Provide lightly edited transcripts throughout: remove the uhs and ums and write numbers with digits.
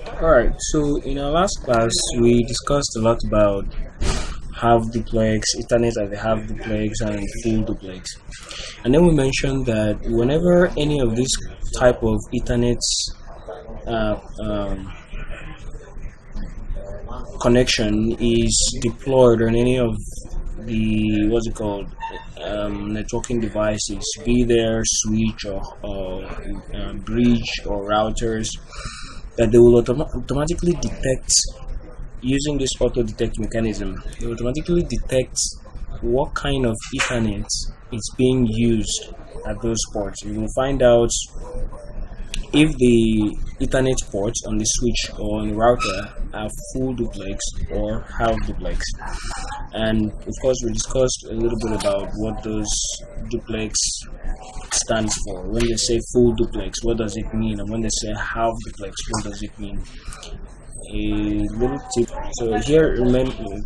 Alright, so in our last class, we discussed a lot about half duplex, Ethernet at the half duplex, and full duplex. And then we mentioned that whenever any of these type of Ethernet uh, um, connection is deployed on any of the networking devices, be there switch or bridge or routers, that they will automatically detect using this auto detect mechanism. They automatically detect what kind of Ethernet is being used at those ports. You will find out if the Ethernet ports on the switch or on the router are full duplex or half duplex. And of course, we discussed a little bit about what those duplex stands for. When they say full duplex, what does it mean? And when they say half duplex, what does it mean? A little tip. So here, remember, you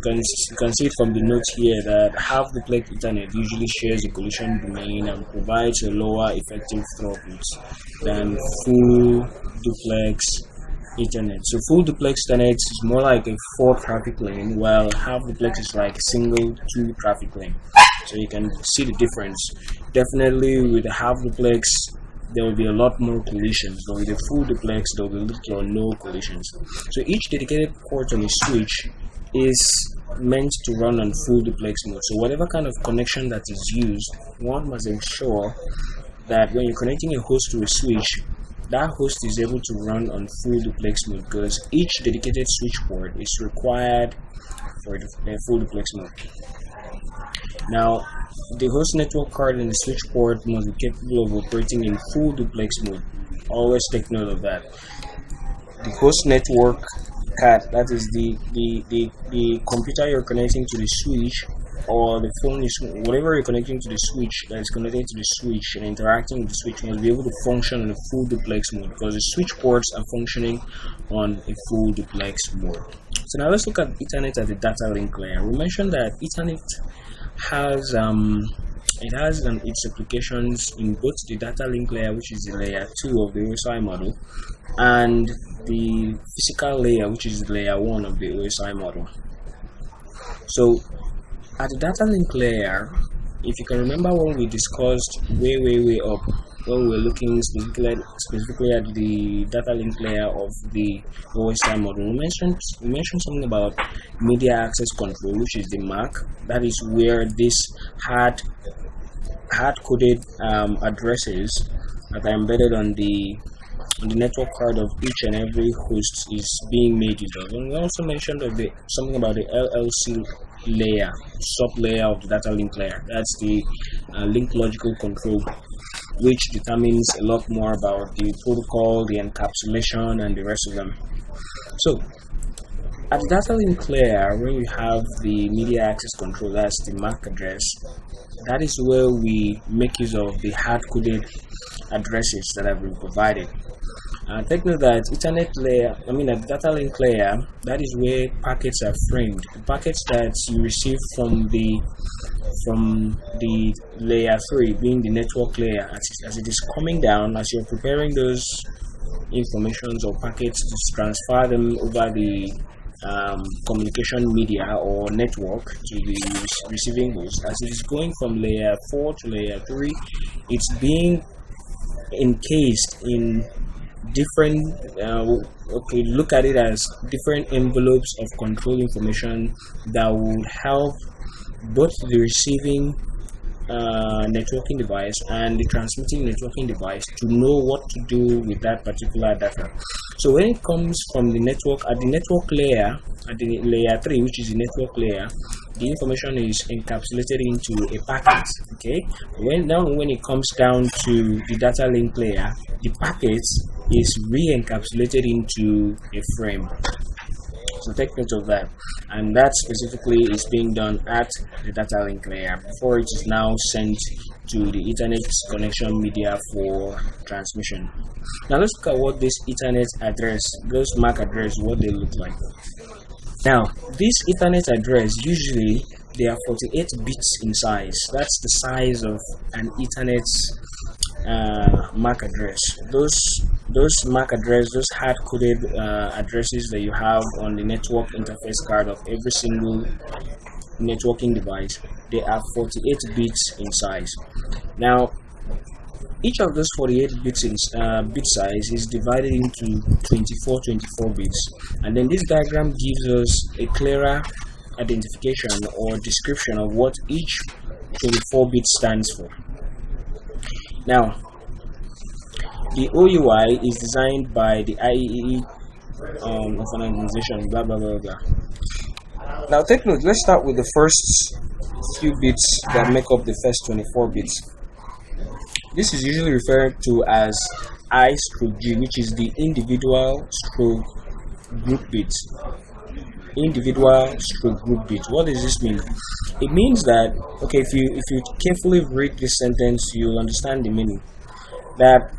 can see from the notes here that half duplex Ethernet usually shares a collision domain and provides a lower effective throughput than full duplex Ethernet. So full duplex Ethernet is more like a 4 traffic lane, while half duplex is like a single 2 traffic lane. So you can see the difference. Definitely with a half duplex, there will be a lot more collisions, but with a full duplex, there will be little or no collisions. So each dedicated port on a switch is meant to run on full duplex mode. So whatever kind of connection that is used, one must ensure that when you're connecting a host to a switch, that host is able to run on full duplex mode, because each dedicated switch port is required for the full duplex mode. Now, the host network card and the switch port must be capable of operating in full duplex mode. Always take note of that. The host network card, that is the computer you're connecting to the switch, or the phone is whatever you're connecting to the switch that is connecting to the switch and interacting with the switch, must be able to function in a full duplex mode, because the switch ports are functioning on a full duplex mode. So now let's look at Ethernet at the data link layer. We mentioned that Ethernet has its applications in both the data link layer, which is the layer 2 of the OSI model, and the physical layer, which is the layer 1 of the OSI model. So at the data link layer, if you can remember when we discussed way up, when we were looking specifically at the data link layer of the OSI model, we mentioned something about media access control, which is the MAC. That is where this hard-coded addresses that are embedded on the network card of each and every host is being made use of. And we also mentioned something about the LLC layer, sub layer of the data link layer. That's the link logical control, which determines a lot more about the protocol, the encapsulation, and the rest of them. So at the data link layer, when you have the media access control, that's the MAC address, that is where we make use of the hard-coded addresses that have been provided. Take note that Ethernet layer, at the data link layer, that is where packets are framed. The packets that you receive from the layer 3, being the network layer, as it is coming down, as you're preparing those informations or packets to transfer them over the communication media or network to the receiving host, as it is going from layer 4 to layer 3, it's being encased in different look at it as different envelopes of control information that will help both the receiving networking device and the transmitting networking device to know what to do with that particular data. So when it comes from the network, at the network layer, at the layer 3, which is the network layer, the information is encapsulated into a packet. Okay, when it comes down to the data link layer, the packet is re-encapsulated into a frame. So take note of that, and that specifically is being done at the data link layer before it is now sent to the Ethernet connection media for transmission. Now let's look at what this Ethernet address, those MAC address, what they look like. Now this Ethernet address, usually they are 48 bits in size. That's the size of an Ethernet MAC address. Those those MAC address, those hard coded addresses that you have on the network interface card of every single networking device, they are 48 bits in size. Now, each of those 48 bits in bit size is divided into 24 bits, and then this diagram gives us a clearer identification or description of what each 24 bit stands for. Now, the OUI is designed by the IEEE of an organization, blah blah blah blah. Now take note, let's start with the first few bits that make up the first 24 bits. This is usually referred to as I/G, which is the individual stroke group bits. Individual stroke group bit. What does this mean? It means that, okay, if you carefully read this sentence, you'll understand the meaning. That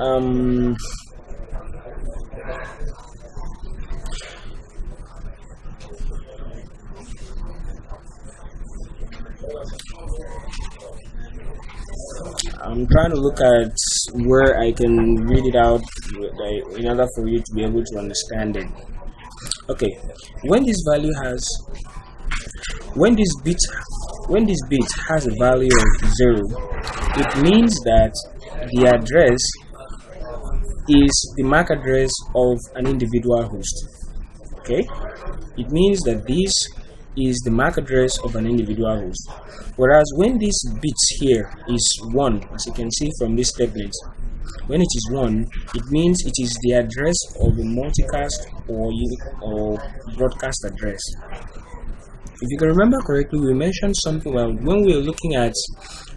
I'm trying to look at where I can read it out in order for you to be able to understand it. Okay, when this bit has a value of 0, it means that the address is the MAC address of an individual host. Okay, it means that this is the MAC address of an individual host. Whereas when this bit here is 1, as you can see from this statement, when it is 1, it means it is the address of a multicast or broadcast address. If you can remember correctly, we mentioned something when we were looking at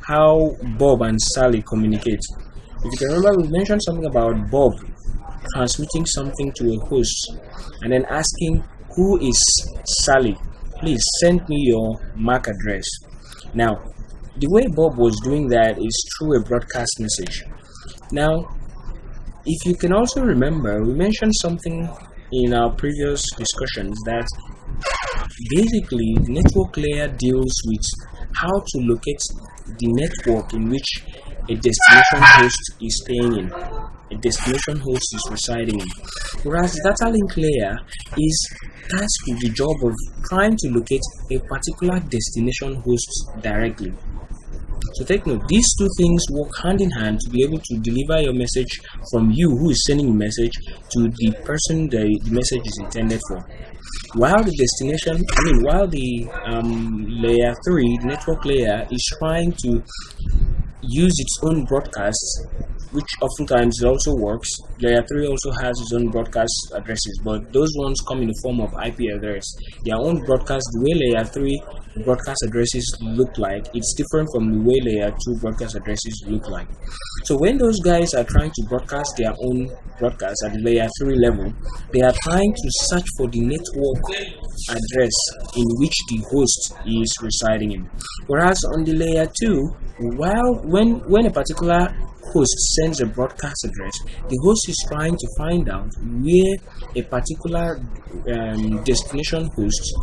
how Bob and Sally communicate. If you can remember, we mentioned something about Bob transmitting something to a host and then asking, who is Sally? Please send me your MAC address. Now, the way Bob was doing that is through a broadcast message. Now, if you can also remember, we mentioned something in our previous discussions that basically the network layer deals with how to locate the network in which a destination host is staying in, a destination host is residing in. Whereas the data link layer is tasked with the job of trying to locate a particular destination host directly. So take note, these two things work hand in hand to be able to deliver your message from you who is sending the message to the person the message is intended for. While the layer 3, the network layer, is trying to use its own broadcasts, which oftentimes also works. Layer 3 also has its own broadcast addresses, but those ones come in the form of IP address. Their own broadcast, the way layer 3 broadcast addresses look like, it's different from the way layer 2 broadcast addresses look like. So when those guys are trying to broadcast their own broadcast at the layer 3 level, they are trying to search for the network address in which the host is residing in. Whereas on the layer 2, when a particular host sends a broadcast address, the host is trying to find out where a particular destination host,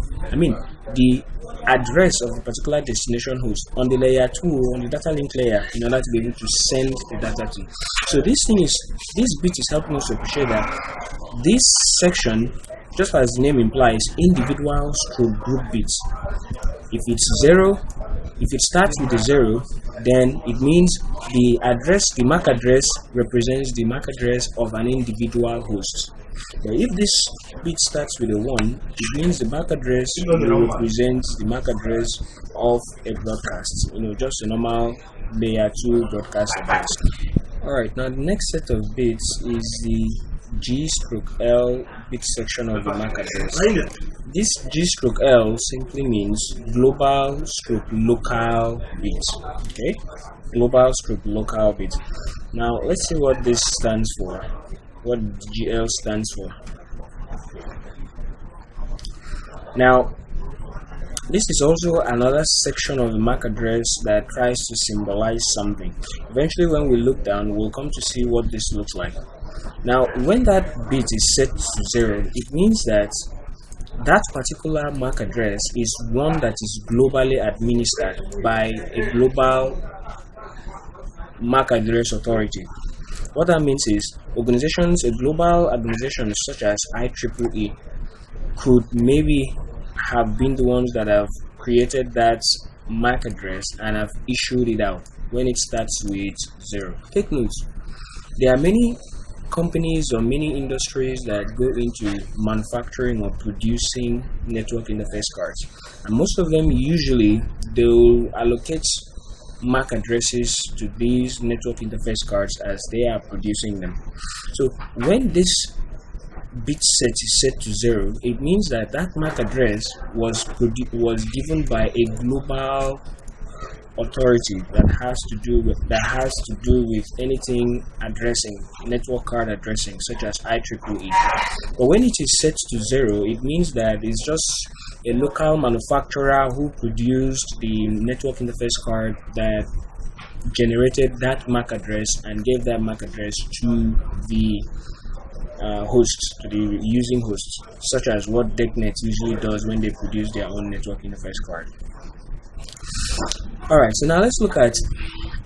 the address of a particular destination host on the layer 2, on the data link layer, in order to be able to send the data to. So this bit is helping us to appreciate that this section, just as the name implies, individual stroke group bits. If it's 0, if it starts with a 0, then it means the MAC address represents the MAC address of an individual host. But if this bit starts with a 1, it means the MAC address represents the MAC address of a broadcast, just a normal layer 2 broadcast address. Alright, now the next set of bits is the G/L bit section of the MAC address. This G/L simply means global/local bit. Okay, global/local bit. Now let's see what this stands for. What GL stands for. Now, this is also another section of the MAC address that tries to symbolize something. Eventually, when we look down, we'll come to see what this looks like. Now, when that bit is set to 0, it means that that particular MAC address is one that is globally administered by a global MAC address authority. What that means is organizations, a global organization such as IEEE, could maybe have been the ones that have created that MAC address and have issued it out when it starts with 0. Take note, there are many companies or many industries that go into manufacturing or producing network interface cards, and most of them usually they'll allocate MAC addresses to these network interface cards as they are producing them. So when this bit set is set to 0, it means that that MAC address was given by a global authority that has to do with anything addressing, network card addressing, such as IEEE. But when it is set to 0, it means that it's just a local manufacturer who produced the network interface card that generated that MAC address and gave that MAC address to the hosts, to the using hosts, such as what DECnet usually does when they produce their own network interface card. Alright, so now let's look at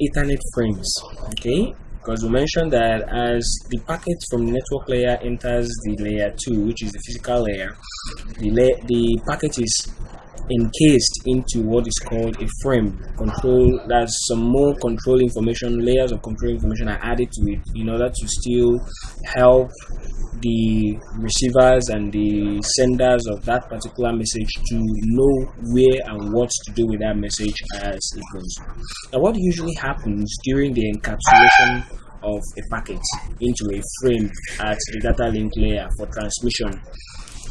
Ethernet frames, okay? Because we mentioned that as the packet from the network layer enters the layer 2, which is the physical layer, the packet is encased into what is called a frame. There's some more control information, layers of control information are added to it in order to still help the receivers and the senders of that particular message to know where and what to do with that message as it goes. Now, what usually happens during the encapsulation of a packet into a frame at the data link layer for transmission?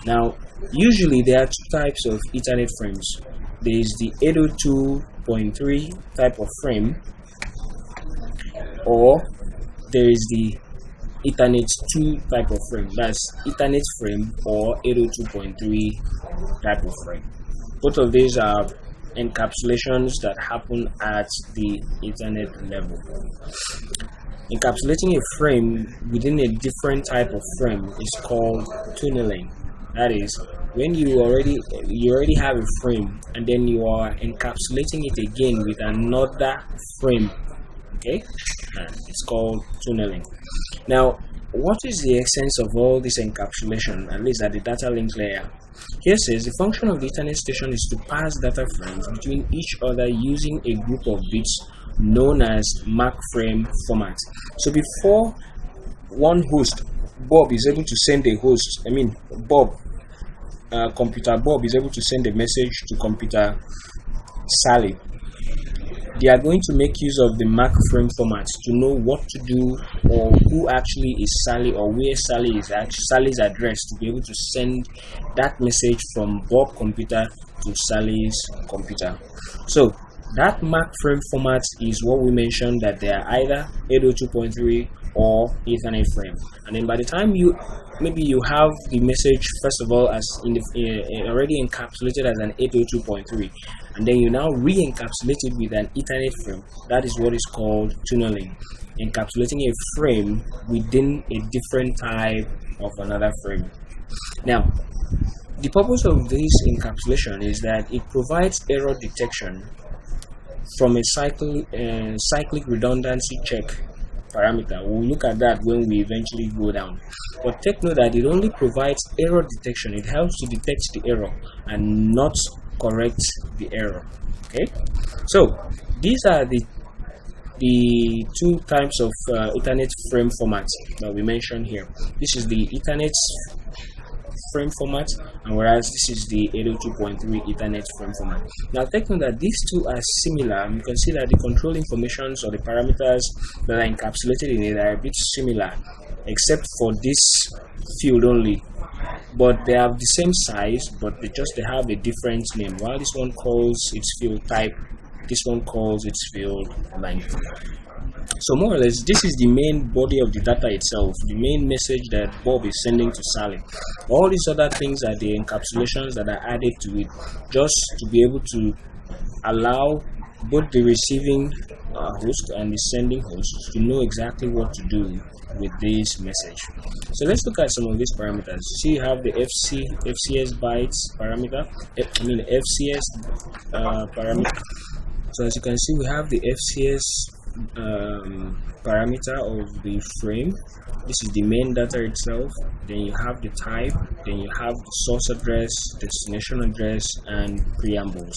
Now, usually there are two types of Ethernet frames. There is the 802.3 type of frame, or there is the Ethernet 2 type of frame. That's Ethernet frame or 802.3 type of frame. Both of these are encapsulations that happen at the Ethernet level. Encapsulating a frame within a different type of frame is called tunneling. That is, when you already have a frame and then you are encapsulating it again with another frame. Okay, it's called tunneling. Now, what is the essence of all this encapsulation, at least at the data link layer? Here says the function of the Ethernet station is to pass data frames between each other using a group of bits known as MAC frame format. So before one host, Bob, is able to send a host, computer Bob is able to send a message to computer Sally, they are going to make use of the MAC frame format to know what to do or who actually is Sally or where Sally's address, to be able to send that message from Bob computer to Sally's computer. So that MAC frame format is what we mentioned, that they are either 802.3 or Ethernet frame. And then by the time you have the message first of all as already encapsulated as an 802.3, and then you now re-encapsulate it with an Ethernet frame. That is what is called tunneling, encapsulating a frame within a different type of another frame. Now, the purpose of this encapsulation is that it provides error detection from a cyclic redundancy check parameter. We'll look at that when we eventually go down. But take note that it only provides error detection. It helps to detect the error and not correct the error. Okay, so these are the two types of Ethernet frame formats that we mentioned here. This is the Ethernet frame format, and whereas this is the 802.3 Ethernet frame format. Now take note that these two are similar. You can see that the control informations or the parameters that are encapsulated in it are a bit similar, except for this field only. But they have the same size, but they have a different name. While this one calls its field type, this one calls its field length. So more or less, this is the main body of the data itself, the main message that Bob is sending to Sally. All these other things are the encapsulations that are added to it, just to be able to allow both the receiving host and the sending host to know exactly what to do with this message. So let's look at some of these parameters. See, you have the FCS bytes parameter, the FCS parameter. So as you can see, we have the FCS parameter of the frame. This is the main data itself. Then you have the type, then you have the source address, destination address, and preambles.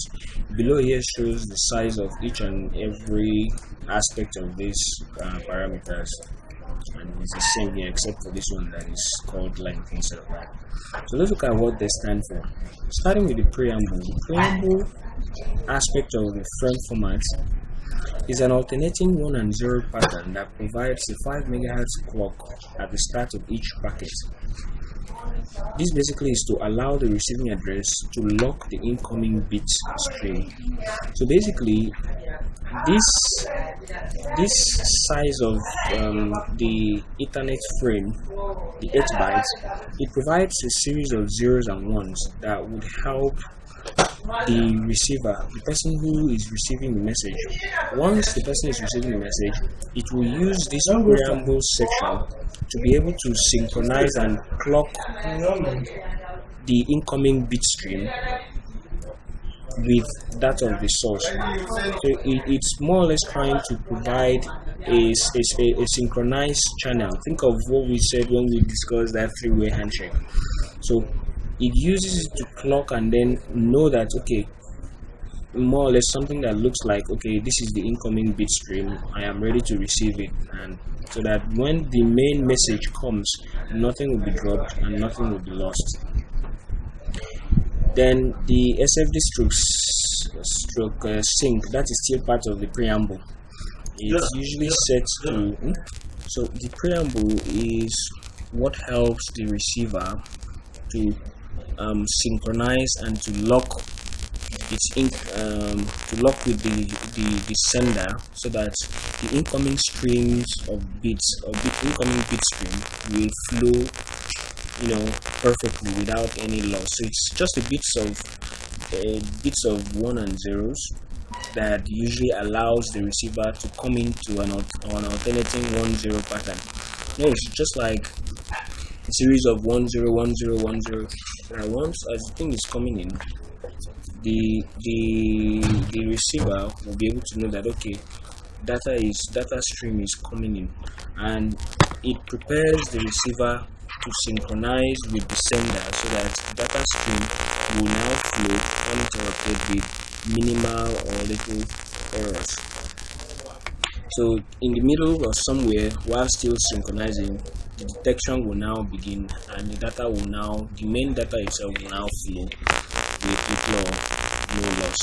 Below here shows the size of each and every aspect of these parameters, and it's the same here except for this one that is called length instead of that. So let's look at what they stand for. Starting with the preamble. The preamble aspect of the frame format is an alternating 1 and 0 pattern that provides a 5 MHz clock at the start of each packet. This basically is to allow the receiving address to lock the incoming bit stream. So basically, this size of the Ethernet frame, the 8 bytes, it provides a series of zeros and ones that would help the receiver, the person who is receiving the message. Once the person is receiving the message, it will use this preamble section to be able to synchronize and clock the incoming bit stream with that of the source. So it's more or less trying to provide a synchronized channel. Think of what we said when we discussed that three-way handshake. So it uses it to clock and then know that, okay, more or less something that looks like, okay, this is the incoming bit stream, I am ready to receive it, and so that when the main message comes, nothing will be dropped and nothing will be lost. Then the SFD stroke sync, that is still part of the preamble. It's usually set to so the preamble is what helps the receiver to synchronize and to lock its to lock with the sender, so that the incoming streams of bits or the incoming bit stream will flow, perfectly without any loss. So it's just the bits of 1 and 0s that usually allows the receiver to come into an alternating 1-0 pattern. No, it's just like a series of 1-0, 1-0, 1-0. And once as the thing is coming in, the receiver will be able to know that, okay, data stream is coming in, and it prepares the receiver to synchronize with the sender, so that data stream will now flow uninterrupted with minimal or little errors. So in the middle or somewhere, while still synchronizing, the detection will now begin, and the main data itself will now flow with little or no loss.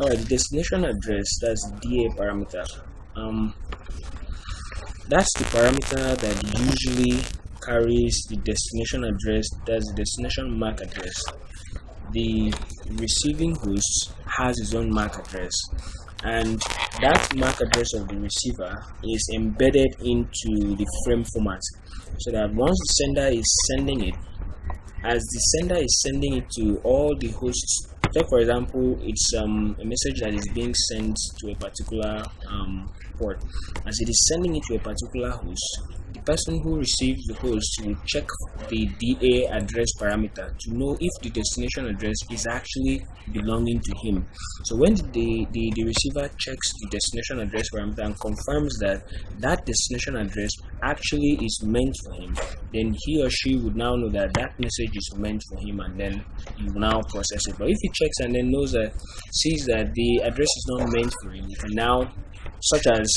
Alright, the destination address, that's DA parameter. That's the parameter that usually carries the destination address, that's the destination MAC address. The receiving host has his own MAC address, and that MAC address of the receiver is embedded into the frame format, so that once the sender is sending it, as the sender is sending it to all the hosts, say for example it's a message that is being sent to a particular port. As it is sending it to a particular host, the person who receives the host will check the DA address parameter to know if the destination address is actually belonging to him. So when the receiver checks the destination address parameter and confirms that that destination address actually is meant for him, then he or she would now know that that message is meant for him, and then he will now process it. But if he checks and then sees that the address is not meant for him, he can now, such as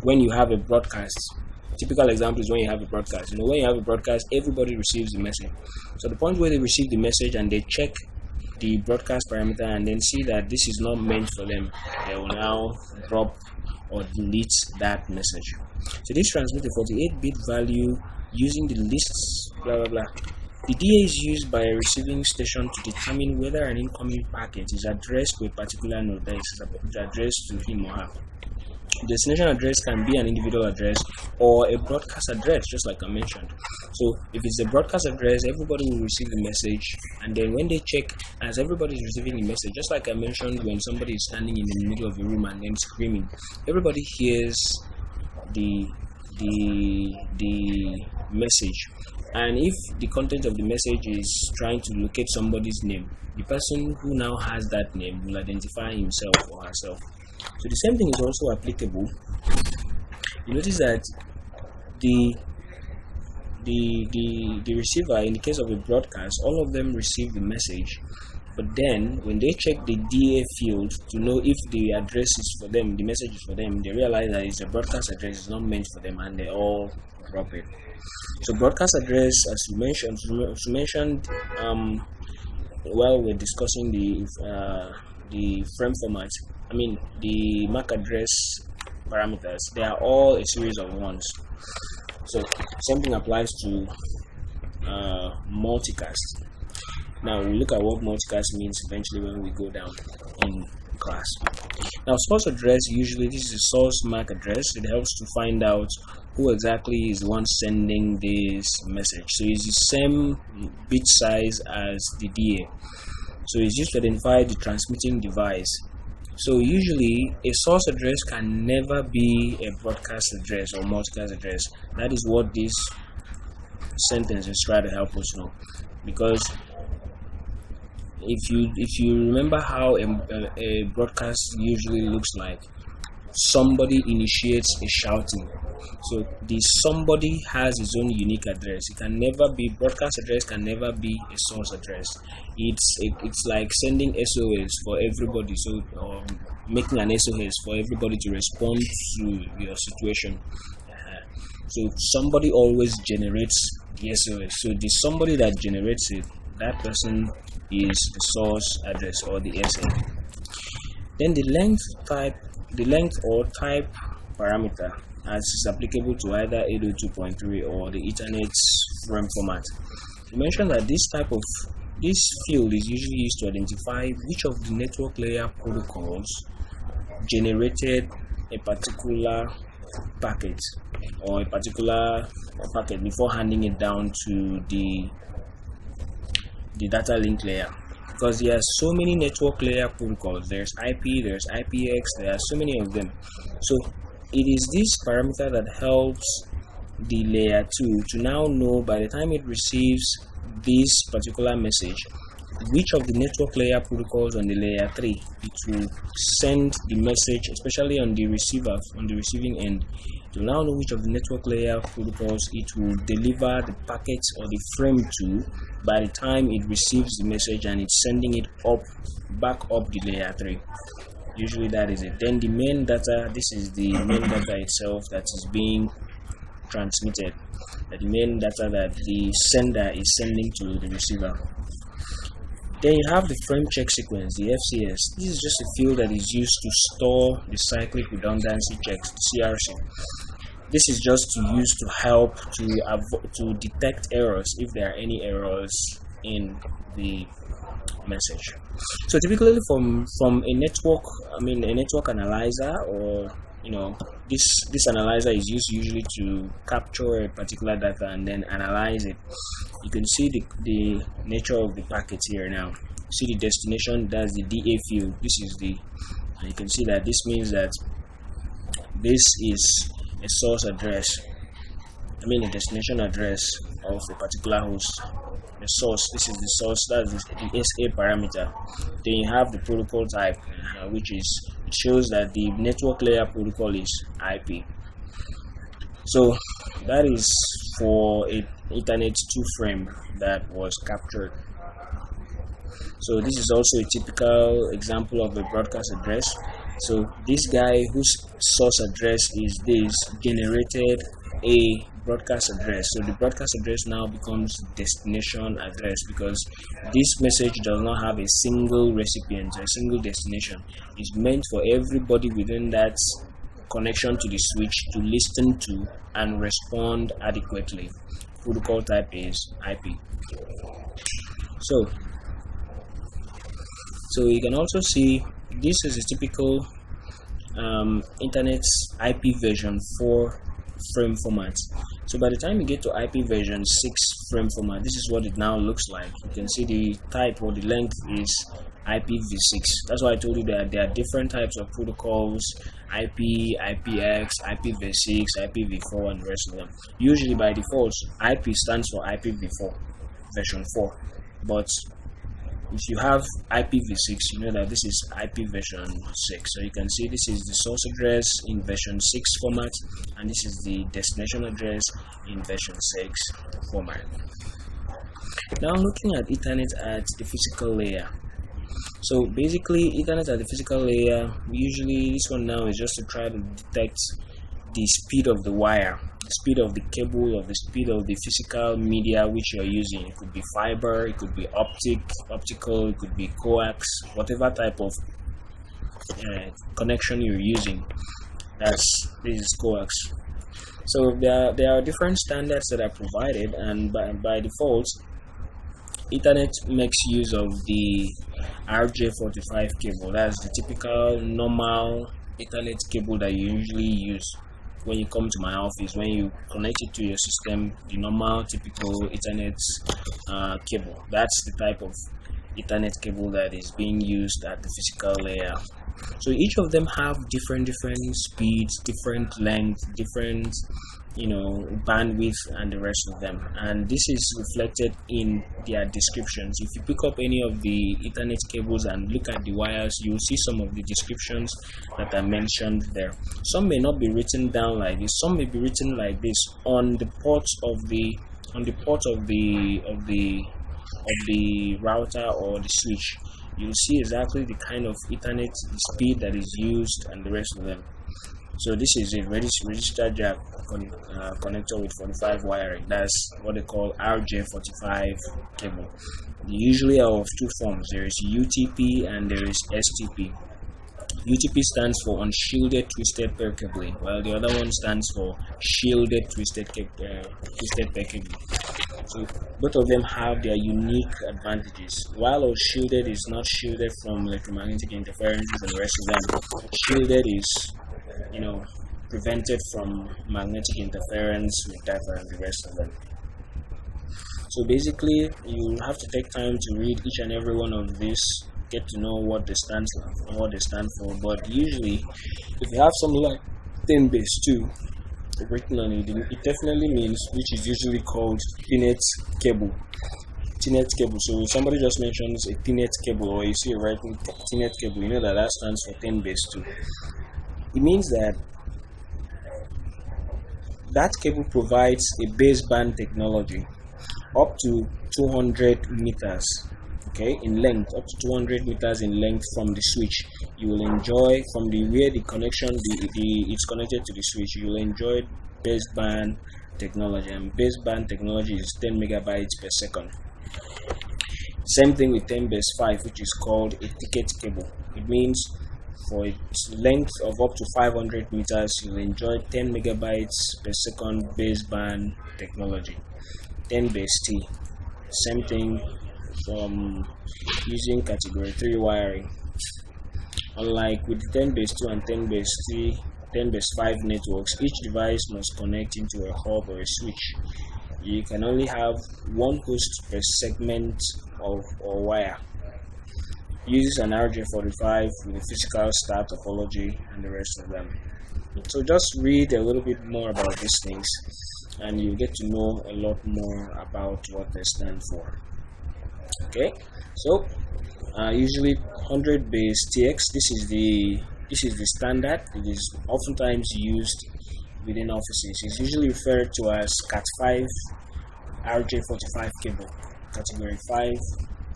when you have a broadcast. Typical example is when you have a broadcast. When you have a broadcast, everybody receives the message. So the point where they receive the message and they check the broadcast parameter and then see that this is not meant for them, they will now drop or delete that message. So this transmits a 48-bit value using the lists, blah blah blah. The DA is used by a receiving station to determine whether an incoming packet is addressed to a particular node, that is addressed to him or her. Destination address can be an individual address or a broadcast address, just like I mentioned. So if it's a broadcast address, everybody will receive the message, and then when they check, as everybody is receiving the message, just like I mentioned, when somebody is standing in the middle of a room and then screaming, everybody hears the message. And if the content of the message is trying to locate somebody's name, the person who now has that name will identify himself or herself. So the same thing is also applicable. You notice that the the receiver, in the case of a broadcast, all of them receive the message, but then when they check the DA field to know if the address is for them, the message is for them, they realize that it's a broadcast address, it's not meant for them, and they all drop it. So broadcast address, as you mentioned while we're discussing the frame format, I mean the MAC address parameters, they are all a series of ones. So same thing applies to multicast. Now we'll look at what multicast means eventually when we go down in class. Now source address, usually this is a source MAC address. It helps to find out who exactly is the one sending this message. So it's the same bit size as the DA. So it's used to identify the transmitting device. So usually a source address can never be a broadcast address or multicast address. That is what this sentence is trying to help us know, because if you remember how a broadcast usually looks like, somebody initiates a shouting. So the somebody has his own unique address. It can never be, broadcast address can never be a source address. It's like sending SOS for everybody, so making an SOS for everybody to respond to your situation. So somebody always generates the SOS. So the somebody that generates it, that person is the source address or the SA. Then the length or type parameter, as is applicable to either 802.3 or the Ethernet frame format. We mentioned that this field is usually used to identify which of the network layer protocols generated a particular packet or a particular packet before handing it down to the data link layer, because there are so many network layer protocols. There's IP, there's IPX, there are so many of them. So it is this parameter that helps the layer 2 to now know, by the time it receives this particular message, which of the network layer protocols on the layer 3 it will send the message, especially on the receiver, on the receiving end. To now know which of the network layer protocols it will deliver the packets or the frame to by the time it receives the message and it's sending it back up the layer 3. Usually that is it. Then the main data, this is the main data itself that is being transmitted, the main data that the sender is sending to the receiver. Then you have the frame check sequence, the FCS. This is just a field that is used to store the cyclic redundancy checks, CRC. This is just used to help to detect errors if there are any errors in the message. So typically from a network, a network analyzer, or this analyzer is used usually to capture a particular data and then analyze it. You can see the nature of the packets here now. See the destination, that's the DA field. This is you can see that this means that this is a source address, a destination address of a particular host. The source, this is the source, that's the SA parameter. Then you have the protocol type, which is, it shows that the network layer protocol is IP. So that is for a Ethernet 2 frame that was captured. So this is also a typical example of a broadcast address. So this guy whose source address is this generated a broadcast address. So the broadcast address now becomes destination address, because this message does not have a single recipient, a single destination. It's meant for everybody within that connection to the switch to listen to and respond adequately. Protocol type is IP. So you can also see this is a typical Internet's IP version 4 frame format. So by the time you get to IP version 6 frame format, this is what it now looks like. You can see the type or the length is IPv6. That's why I told you that there are different types of protocols: IP, IPX, IPv6, IPv4, and the rest of them. Usually by default, IP stands for IPv4 version 4, but if you have IPv6, you know that this is IP version 6. So you can see this is the source address in version 6 format, and this is the destination address in version 6 format. Now looking at Ethernet at the physical layer. So basically, Ethernet at the physical layer, usually this one now is just to try to detect the speed of the wire, the speed of the cable, or the speed of the physical media which you're using. It could be fiber, it could be optical, it could be coax, whatever type of connection you're using. This is coax. So there are different standards that are provided, and by default, Ethernet makes use of the RJ45 cable. That's the typical normal Ethernet cable that you usually use when you come to my office. When you connect it to your system, the normal typical Ethernet cable. That's the type of Ethernet cable that is being used at the physical layer. So each of them have different speeds, different length, different bandwidth, and the rest of them, and this is reflected in their descriptions. If you pick up any of the Ethernet cables and look at the wires, you'll see some of the descriptions that are mentioned there. Some may not be written down like this, some may be written like this on the ports of the router or the switch. You'll see exactly the kind of Ethernet speed that is used and the rest of them. So this is a register jack connector with 45 wiring. That's what they call RJ45 cable. They usually are of two forms. There is UTP and there is STP. UTP stands for unshielded twisted pair cabling, while the other one stands for shielded twisted pair cabling. So both of them have their unique advantages. While unshielded is not shielded from electromagnetic interferences and the rest of them, shielded is prevented from magnetic interference with data and the rest of them. So basically, you have to take time to read each and every one of these, get to know what they stand for. But usually, if you have something like 10 base 2 written on it, it definitely means, which is usually called Ethernet cable. Ethernet cable. So if somebody just mentions a Ethernet cable, or you see a writing Ethernet cable, you know that stands for 10 base 2. It means that cable provides a baseband technology up to 200 meters, in length, up to 200 meters in length from the switch. You will enjoy from where the connection it's connected to the switch. You will enjoy baseband technology, and baseband technology is 10 megabytes per second. Same thing with 10 base 5, which is called a ticket cable. It means for its length of up to 500 meters, you'll enjoy 10 megabytes per second baseband technology. 10 base T, same thing, from using category 3 wiring. Unlike with 10 base 2 and 10 base 3, 10 base 5 networks, each device must connect into a hub or a switch. You can only have one host per segment or wire. Uses an RJ45 with a physical star topology and the rest of them. So just read a little bit more about these things, and you get to know a lot more about what they stand for. So usually 100 base TX. This is the standard. It is oftentimes used within offices. It's usually referred to as Cat5 RJ45 cable, category 5,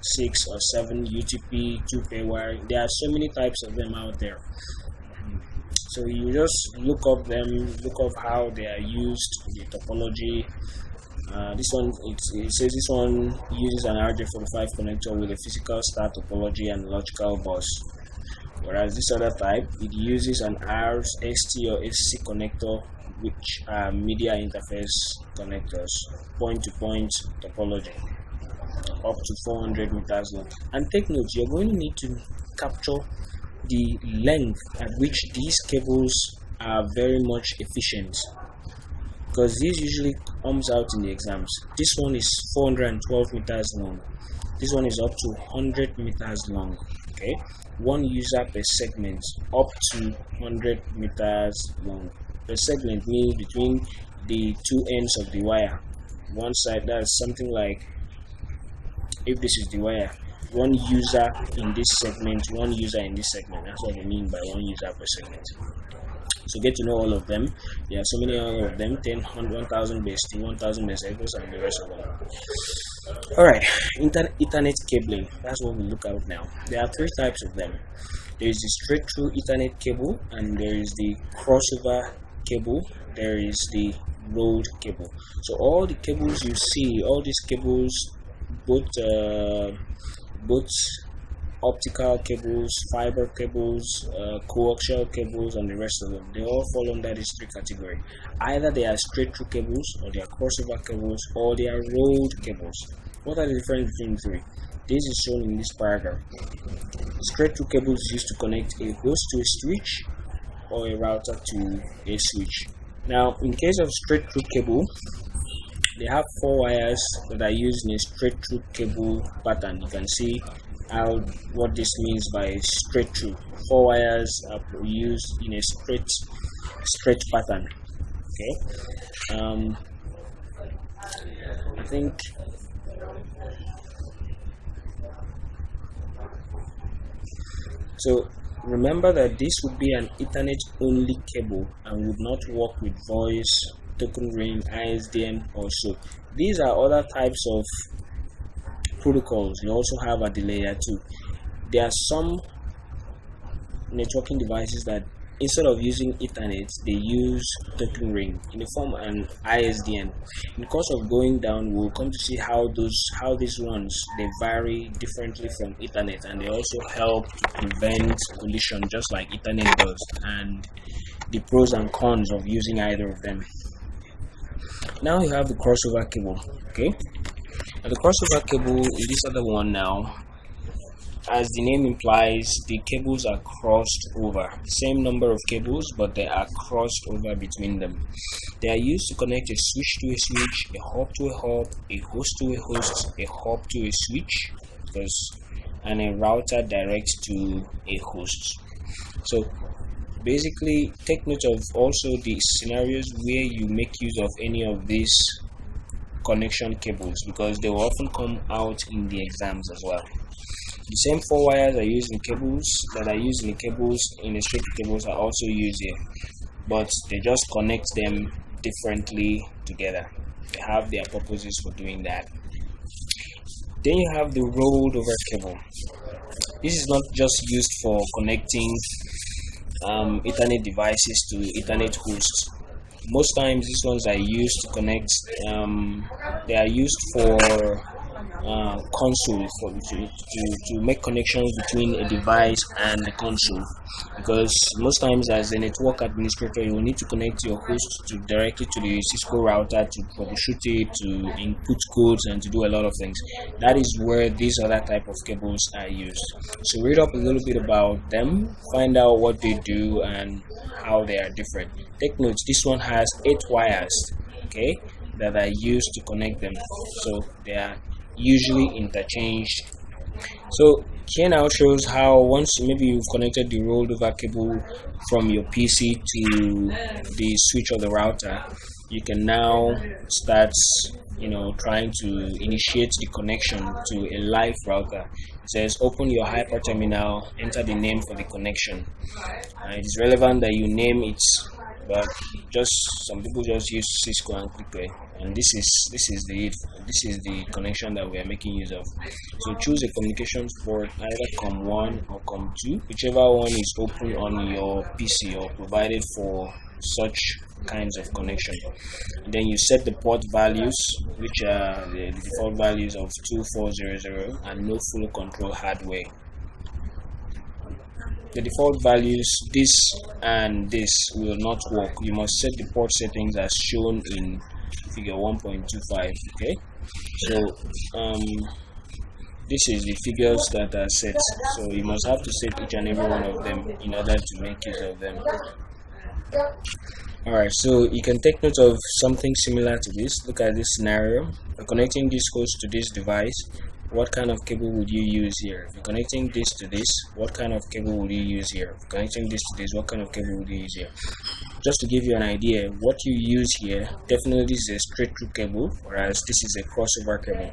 6 or 7 UTP 2-pair wiring. There are so many types of them out there. So you just look up how they are used, the topology. This one, it says this one uses an RJ45 connector with a physical star topology and logical bus. Whereas this other type, it uses an RST or SC connector, which are media interface connectors, point-to-point topology, up to 400 meters long. And take note, you're going to need to capture the length at which these cables are very much efficient, because this usually comes out in the exams. This one is 412 meters long. This one is up to 100 meters long. One user per segment, up to 100 meters long. Per segment means between the two ends of the wire. One side, that's something like, if this is the wire, one user in this segment, one user in this segment. That's what I mean by one user per segment. So get to know all of them. There are so many of them: 10,000 base, 1,000 base echoes, and the rest of them. All right, Ethernet cabling. That's what we look at now. There are three types of them. There is the straight through Ethernet cable, and there is the crossover cable. There is the rolled cable. So all the cables you see, all these cables, both optical cables, fiber cables, coaxial cables, and the rest of them, they all fall under this three category. Either they are straight through cables, or they are crossover cables, or they are rolled cables. What are the difference between the three? This is shown in this paragraph. Straight through cables is used to connect a host to a switch or a router to a switch. Now, in case of straight through cable, they have 4 wires that are used in a straight through cable pattern. You can see what this means by straight through. 4 wires are used in a straight pattern. Okay. I think so. Remember that this would be an Ethernet only cable and would not work with voice, token ring, ISDN or so. These are other types of protocols. You also have at the layer 2. There are some networking devices that instead of using Ethernet, they use token ring in the form an ISDN. In the course of going down, we'll come to see how these ones they vary differently from Ethernet, and they also help to prevent collision just like Ethernet does, and the pros and cons of using either of them. Now you have the crossover cable. Okay, now the crossover cable is this other one now. As the name implies, the cables are crossed over. Same number of cables, but they are crossed over between them. They are used to connect a switch to a switch, a hop to a hop, a host to a host, a hop to a switch, and a router direct to a host. So basically, take note of also the scenarios where you make use of any of these connection cables, because they will often come out in the exams as well. The same 4 wires are used in cables that are used in the cables in the straight cables are also used here, but they just connect them differently together. They have their purposes for doing that. Then you have the rolled over cable. This is not just used for connecting Ethernet devices to Ethernet hosts. Most times these ones are used to connect. They are used for console to make connections between a device and the console, because most times as a network administrator you will need to connect your host directly to the Cisco router to troubleshoot it, to input codes, and to do a lot of things. That is where these other type of cables are used. So read up a little bit about them, find out what they do and how they are different. Take note, this one has 8 wires, okay, that are used to connect them, so they are usually interchanged. So here now shows how once maybe you've connected the rolled over cable from your PC to the switch or the router, you can now start trying to initiate the connection to a live router. It says open your hyperterminal, enter the name for the connection. It is relevant that you name it, but just some people just use Cisco and click play, and this is the connection that we are making use of. So choose a communications port, either COM1 or COM2, whichever one is open on your PC or provided for such kinds of connection. And then you set the port values, which are the default values of 2400 and no full control hardware. The default values, this and this, will not work. You must set the port settings as shown in figure 1.25. okay, so this is the figures that are set, so you must have to set each and every one of them in order to make use of them. Alright, so you can take note of something similar to this. Look at this scenario. You're connecting this host to this device. What kind of cable would you use here? If you're connecting this to this, what kind of cable would you use here? If you're connecting this to this, what kind of cable would you use here? just to give you an idea, what you use here definitely is a straight through cable, whereas this is a crossover cable.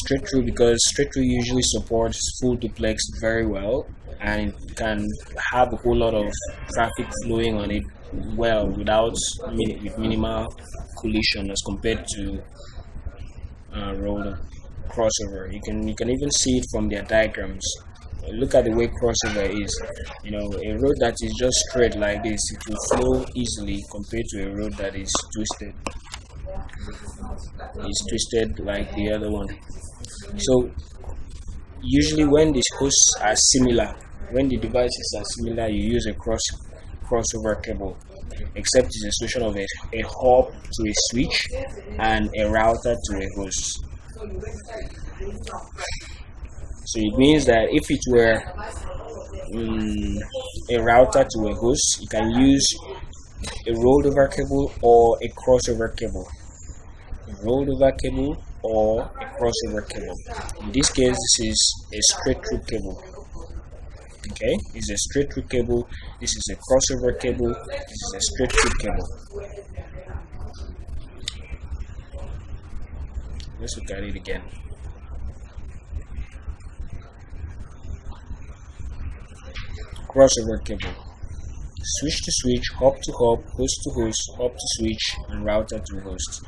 Straight through because straight through usually supports full duplex very well, and it can have a whole lot of traffic flowing on it well without with minimal collision as compared to road crossover. You can even see it from their diagrams. Look at the way crossover is. You know, a road that is just straight like this, it will flow easily compared to a road that is twisted. It's twisted like the other one. So usually when these hosts are similar, when the devices are similar, you use a crossover cable, except it's a solution of a hub to a switch and a router to a host. So it means that if it were a router to a host, you can use a rolled over cable or a crossover cable. A rolled over cable or a crossover cable. In this case, this is a straight through cable. Okay, it's a straight through cable. This is a crossover cable. This is a straight through cable. Let's look at it again. Crossover cable. Switch to switch, hop to hop, host to host, hop to switch, and router to host.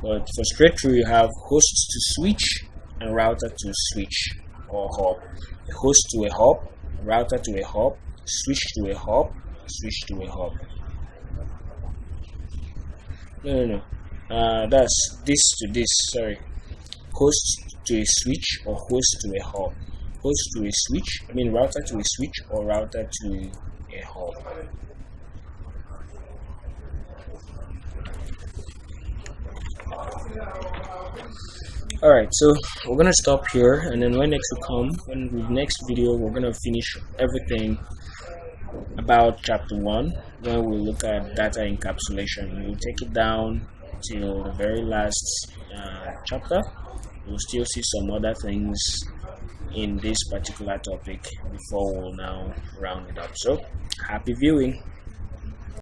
But for straight through, you have hosts to switch and router to switch or hop. A host to a hop, router to a hop, switch to a hop, switch to a hop. No. That's this to this. Sorry. Host to a switch or host to a hop. Host to a switch. Router to a switch or router to a hop. Alright, so we're gonna stop here, and then when next we come, in the next video, we're gonna finish everything about chapter 1, where we'll look at data encapsulation. We'll take it down till the very last chapter. We'll still see some other things in this particular topic before we'll now round it up. So, happy viewing.